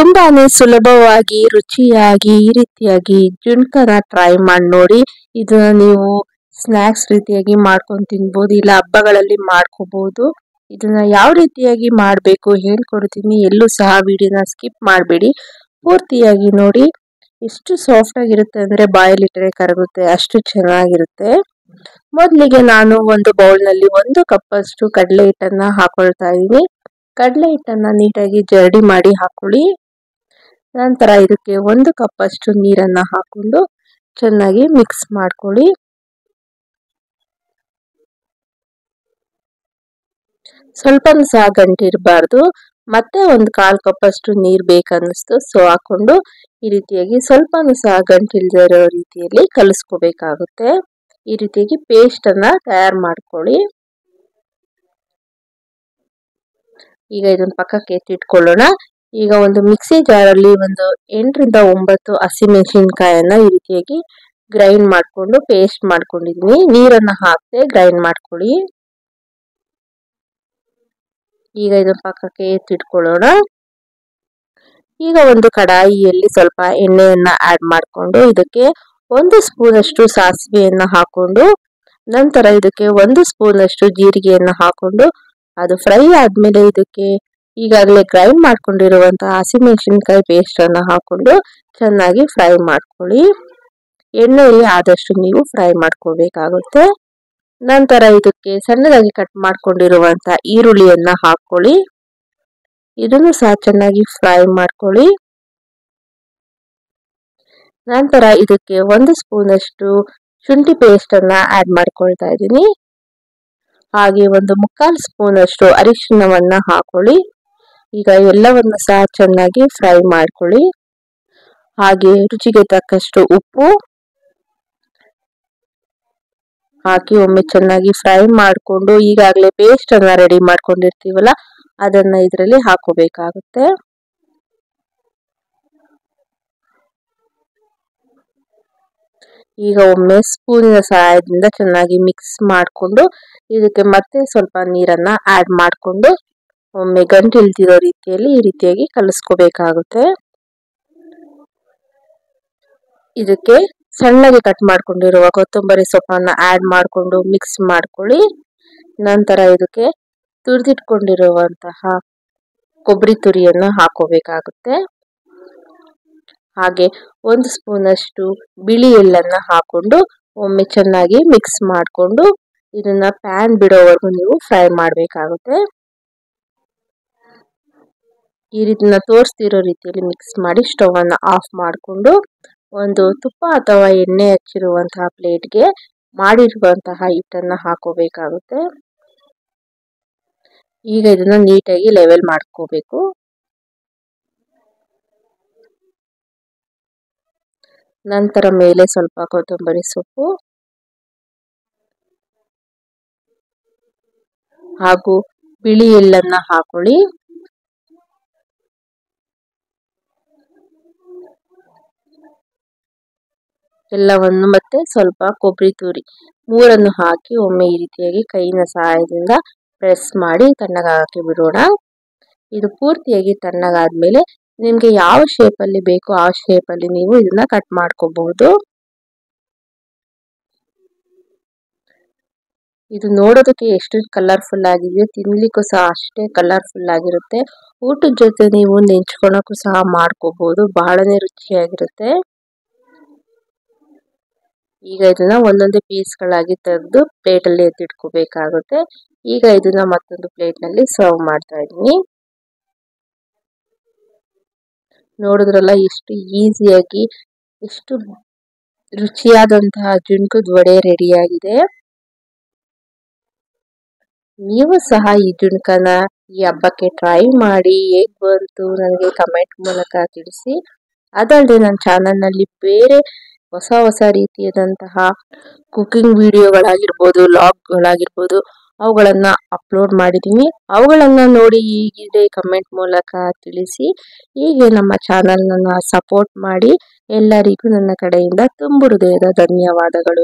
ತುಂಬಾನೇ ಸುಲಭವಾಗಿ ರುಚಿಯಾಗಿ ಈ ರೀತಿಯಾಗಿ ಜುಣ್ಕನ ಟ್ರೈ ಮಾಡಿ ನೋಡಿ. ಇದನ್ನ ನೀವು ಸ್ನಾಕ್ಸ್ ರೀತಿಯಾಗಿ ಮಾಡ್ಕೊಂಡು ತಿನ್ಬೋದು, ಇಲ್ಲ ಹಬ್ಬಗಳಲ್ಲಿ ಮಾಡ್ಕೋಬಹುದು. ಇದನ್ನ ಯಾವ ರೀತಿಯಾಗಿ ಮಾಡಬೇಕು ಹೇಳ್ಕೊಡ್ತೀನಿ, ಎಲ್ಲೂ ಸಹ ವಿಡಿಯೋನ ಸ್ಕಿಪ್ ಮಾಡಬೇಡಿ, ಪೂರ್ತಿಯಾಗಿ ನೋಡಿ. ಎಷ್ಟು ಸಾಫ್ಟ್ ಆಗಿರುತ್ತೆ ಅಂದ್ರೆ ಬಾಯಲ್ಲಿಟ್ಟರೆ ಕರಗುತ್ತೆ, ಅಷ್ಟು ಚೆನ್ನಾಗಿರುತ್ತೆ. ಮೊದಲಿಗೆ ನಾನು ಒಂದು ಬೌಲ್ನಲ್ಲಿ 1 ಕಪ್ ಅಷ್ಟು ಕಡಲೆ ಹಿಟ್ಟನ್ನ ಹಾಕೊಳ್ತಾ ಇದ್ದೀನಿ. ಕಡಲೆ ಹಿಟ್ಟನ್ನ ನೀಟಾಗಿ ಜರಡಿ ಮಾಡಿ ಹಾಕೊಳ್ಳಿ. ನಂತರ ಇದಕ್ಕೆ 1 ಕಪ್ ಅಷ್ಟು ನೀರನ್ನ ಹಾಕೊಂಡು ಚೆನ್ನಾಗಿ ಮಿಕ್ಸ್ ಮಾಡ್ಕೊಳ್ಳಿ. ಸ್ವಲ್ಪನೂ ಸಹ ಗಂಟಿರಬಾರ್ದು. ಮತ್ತೆ 1/4 ಕಪ್ ಅಷ್ಟು ನೀರು ಬೇಕನ್ನಿಸ್ತು, ಸೊ ಹಾಕೊಂಡು ಈ ರೀತಿಯಾಗಿ ಸ್ವಲ್ಪನೂ ಸಹ ಗಂಟಿಲ್ದೇ ಇರೋ ರೀತಿಯಲ್ಲಿ ಕಲಿಸ್ಕೋಬೇಕಾಗುತ್ತೆ. ಈ ರೀತಿಯಾಗಿ ಪೇಸ್ಟ್ ಅನ್ನ ತಯಾರು ಮಾಡ್ಕೊಳ್ಳಿ. ಈಗ ಇದನ್ನ ಪಕ್ಕಕ್ಕೆ ಎತ್ತಿಟ್ಕೊಳ್ಳೋಣ. ಈಗ ಒಂದು ಮಿಕ್ಸಿ ಜಾರಲ್ಲಿ ಒಂದು 8 ರಿಂದ 9 ಹಸಿಮೆಣಸಿನಕಾಯನ್ನ ಈ ರೀತಿಯಾಗಿ ಗ್ರೈಂಡ್ ಮಾಡ್ಕೊಂಡು ಪೇಸ್ಟ್ ಮಾಡ್ಕೊಂಡಿದ್ದೀನಿ. ನೀರನ್ನ ಹಾಕದೆ ಗ್ರೈಂಡ್ ಮಾಡ್ಕೊಳ್ಳಿ. ಈಗ ಇದನ್ನ ಪಕ್ಕಕ್ಕೆ ಎತ್ತಿಟ್ಕೊಳ್ಳೋಣ. ಈಗ ಒಂದು ಕಡಾಯಿಯಲ್ಲಿ ಸ್ವಲ್ಪ ಎಣ್ಣೆಯನ್ನ ಆಡ್ ಮಾಡ್ಕೊಂಡು ಇದಕ್ಕೆ 1 ಸ್ಪೂನ್ ಅಷ್ಟು ಸಾಸಿವೆಯನ್ನ ಹಾಕೊಂಡು, ನಂತರ ಇದಕ್ಕೆ 1 ಸ್ಪೂನ್ ಅಷ್ಟು ಜೀರಿಗೆಯನ್ನ ಹಾಕೊಂಡು ಅದು ಫ್ರೈ ಆದ್ಮೇಲೆ ಇದಕ್ಕೆ ಈಗಾಗಲೇ ಗ್ರೈಂಡ್ ಮಾಡ್ಕೊಂಡಿರುವಂತಹ ಹಸಿಮೆಣಸಿನಕಾಯಿ ಪೇಸ್ಟ್ ಅನ್ನ ಹಾಕೊಂಡು ಚೆನ್ನಾಗಿ ಫ್ರೈ ಮಾಡ್ಕೊಳ್ಳಿ. ಎಣ್ಣೆಯಲ್ಲಿ ಆದಷ್ಟು ನೀವು ಫ್ರೈ ಮಾಡ್ಕೋಬೇಕಾಗುತ್ತೆ. ನಂತರ ಇದಕ್ಕೆ ಸಣ್ಣದಾಗಿ ಕಟ್ ಮಾಡ್ಕೊಂಡಿರುವಂತ ಈರುಳ್ಳಿಯನ್ನ ಹಾಕೊಳ್ಳಿ. ಇದನ್ನು ಸಹ ಚೆನ್ನಾಗಿ ಫ್ರೈ ಮಾಡ್ಕೊಳ್ಳಿ. ನಂತರ ಇದಕ್ಕೆ 1 ಸ್ಪೂನ್ ಅಷ್ಟು ಶುಂಠಿ ಪೇಸ್ಟ್ ಅನ್ನ ಆಡ್ ಮಾಡ್ಕೊಳ್ತಾ ಇದ್ದೀನಿ. ಹಾಗೆ 1/4 ಸ್ಪೂನ್ ಅಷ್ಟು ಅರಿಶಿಣವನ್ನ ಹಾಕೊಳ್ಳಿ. ಈಗ ಎಲ್ಲವನ್ನು ಸಹ ಚೆನ್ನಾಗಿ ಫ್ರೈ ಮಾಡ್ಕೊಳ್ಳಿ. ಹಾಗೆ ರುಚಿಗೆ ತಕ್ಕಷ್ಟು ಉಪ್ಪು ಹಾಕಿ ಒಮ್ಮೆ ಚೆನ್ನಾಗಿ ಫ್ರೈ ಮಾಡಿಕೊಂಡು ಈಗಾಗಲೇ ಪೇಸ್ಟ್ ಅನ್ನ ರೆಡಿ ಮಾಡ್ಕೊಂಡಿರ್ತೀವಲ್ಲ ಅದನ್ನ ಇದರಲ್ಲಿ ಹಾಕೋಬೇಕಾಗುತ್ತೆ. ಈಗ ಒಮ್ಮೆ ಸ್ಪೂನಿನ ಸಹಾಯದಿಂದ ಚೆನ್ನಾಗಿ ಮಿಕ್ಸ್ ಮಾಡಿಕೊಂಡು ಇದಕ್ಕೆ ಮತ್ತೆ ಸ್ವಲ್ಪ ನೀರನ್ನ ಆಡ್ ಮಾಡಿಕೊಂಡು ಒಮ್ಮೆ ಗಂಟಿಲ್ದಿರೋ ರೀತಿಯಲ್ಲಿ ಈ ರೀತಿಯಾಗಿ ಕಲಿಸ್ಕೋಬೇಕಾಗುತ್ತೆ. ಇದಕ್ಕೆ ಸಣ್ಣಗೆ ಕಟ್ ಮಾಡ್ಕೊಂಡಿರುವ ಕೊತ್ತಂಬರಿ ಸೊಪ್ಪನ್ನ ಆಡ್ ಮಾಡಿಕೊಂಡು ಮಿಕ್ಸ್ ಮಾಡ್ಕೊಳ್ಳಿ. ನಂತರ ಇದಕ್ಕೆ ತುರಿದಿಟ್ಕೊಂಡಿರುವಂತಹ ಕೊಬ್ಬರಿ ತುರಿಯನ್ನ ಹಾಕೋಬೇಕಾಗುತ್ತೆ. ಹಾಗೆ 1 ಸ್ಪೂನ್ ಅಷ್ಟು ಬಿಳಿ ಎಳ್ಳನ್ನ ಹಾಕೊಂಡು ಒಮ್ಮೆ ಚೆನ್ನಾಗಿ ಮಿಕ್ಸ್ ಮಾಡಿಕೊಂಡು ಇದನ್ನ ಪ್ಯಾನ್ ಬಿಡೋವರೆಗೂ ನೀವು ಫ್ರೈ ಮಾಡಬೇಕಾಗುತ್ತೆ. ಈ ರೀತಿನ ತೋರಿಸ್ತಿರೋ ರೀತಿಯಲ್ಲಿ ಮಿಕ್ಸ್ ಮಾಡಿ ಸ್ಟವ್ ಅನ್ನ ಆಫ್ ಮಾಡಿಕೊಂಡು ಒಂದು ತುಪ್ಪ ಅಥವಾ ಎಣ್ಣೆ ಹಚ್ಚಿರುವಂತಹ ಪ್ಲೇಟ್ಗೆ ಮಾಡಿರುವಂತಹ ಹಿಟ್ಟನ್ನ ಹಾಕೋಬೇಕಾಗುತ್ತೆ. ಈಗ ಇದನ್ನ ನೀಟಾಗಿ ಲೆವೆಲ್ ಮಾಡ್ಕೋಬೇಕು. ನಂತರ ಮೇಲೆ ಸ್ವಲ್ಪ ಕೊತ್ತಂಬರಿ ಸೊಪ್ಪು ಹಾಗೂ ಬಿಳಿ ಎಳ್ಳನ್ನ ಹಾಕೊಳ್ಳಿ. ಎಲ್ಲವನ್ನು ಮತ್ತೆ ಸ್ವಲ್ಪ ಕೊಬ್ಬರಿ ತುರಿ ಮೂರನ್ನು ಹಾಕಿ ಒಮ್ಮೆ ಈ ರೀತಿಯಾಗಿ ಕೈನ ಸಹಾಯದಿಂದ ಪ್ರೆಸ್ ಮಾಡಿ ತಣ್ಣಗಾಗಕ್ಕೆ ಬಿಡೋಣ. ಇದು ಪೂರ್ತಿಯಾಗಿ ತಣ್ಣಗಾದ್ಮೇಲೆ ನಿಮ್ಗೆ ಯಾವ ಶೇಪ್ ಅಲ್ಲಿ ಬೇಕೋ ಆ ಶೇಪ್ ಅಲ್ಲಿ ನೀವು ಇದನ್ನ ಕಟ್ ಮಾಡ್ಕೋಬಹುದು. ಇದು ನೋಡೋದಕ್ಕೆ ಎಷ್ಟು ಕಲರ್ಫುಲ್ ಆಗಿದೆ, ತಿನ್ಲಿಕ್ಕೂ ಸಹ ಅಷ್ಟೇ ಕಲರ್ಫುಲ್ ಆಗಿರುತ್ತೆ. ಊಟದ ಜೊತೆ ನೀವು ನೆಂಚ್ಕೊಳಕ್ಕೂ ಸಹ ಮಾಡ್ಕೋಬಹುದು, ಬಹಳನೇ ರುಚಿಯಾಗಿರುತ್ತೆ. ಈಗ ಇದನ್ನ ಒಂದೊಂದೇ ಪೀಸ್ಗಳಾಗಿ ತೆಗೆದು ಪ್ಲೇಟಲ್ಲಿ ಎತ್ತಿಟ್ಕೋಬೇಕಾಗುತ್ತೆ. ಈಗ ಇದನ್ನ ಮತ್ತೊಂದು ಪ್ಲೇಟ್ನಲ್ಲಿ ಸರ್ವ್ ಮಾಡ್ತಾ ಇದ್ದೀನಿ. ನೋಡಿದ್ರಲ್ಲ ಎಷ್ಟು ಈಸಿಯಾಗಿ ಎಷ್ಟು ರುಚಿಯಾದಂತಹ ಜುಣ್ಕದ ವಡೆ ರೆಡಿಯಾಗಿದೆ. ನೀವು ಸಹ ಈ ಜುಣ್ಕನ ಈ ಹಬ್ಬಕ್ಕೆ ಟ್ರೈ ಮಾಡಿ ಹೇಗ್ ಬಂತು ನನಗೆ ಕಮೆಂಟ್ ಮೂಲಕ ತಿಳಿಸಿ. ಅದಲ್ಲದೆ ನನ್ನ ಚಾನಲ್ನಲ್ಲಿ ಬೇರೆ ಹೊಸ ರೀತಿಯಾದಂತಹ ಕುಕಿಂಗ್ ವಿಡಿಯೋಗಳಾಗಿರ್ಬೋದು, ಲಾಗ್ಗಳಾಗಿರ್ಬೋದು ಅವುಗಳನ್ನ ಅಪ್ಲೋಡ್ ಮಾಡಿದ್ದೀನಿ. ಅವುಗಳನ್ನ ನೋಡಿ ಹೀಗಿದೆ ಕಮೆಂಟ್ ಮೂಲಕ ತಿಳಿಸಿ. ಹೀಗೆ ನಮ್ಮ ಚಾನಲ್ನ ಸಪೋರ್ಟ್ ಮಾಡಿ. ಎಲ್ಲರಿಗೂ ನನ್ನ ಕಡೆಯಿಂದ ತುಂಬು ಹೃದಯದ ಧನ್ಯವಾದಗಳು.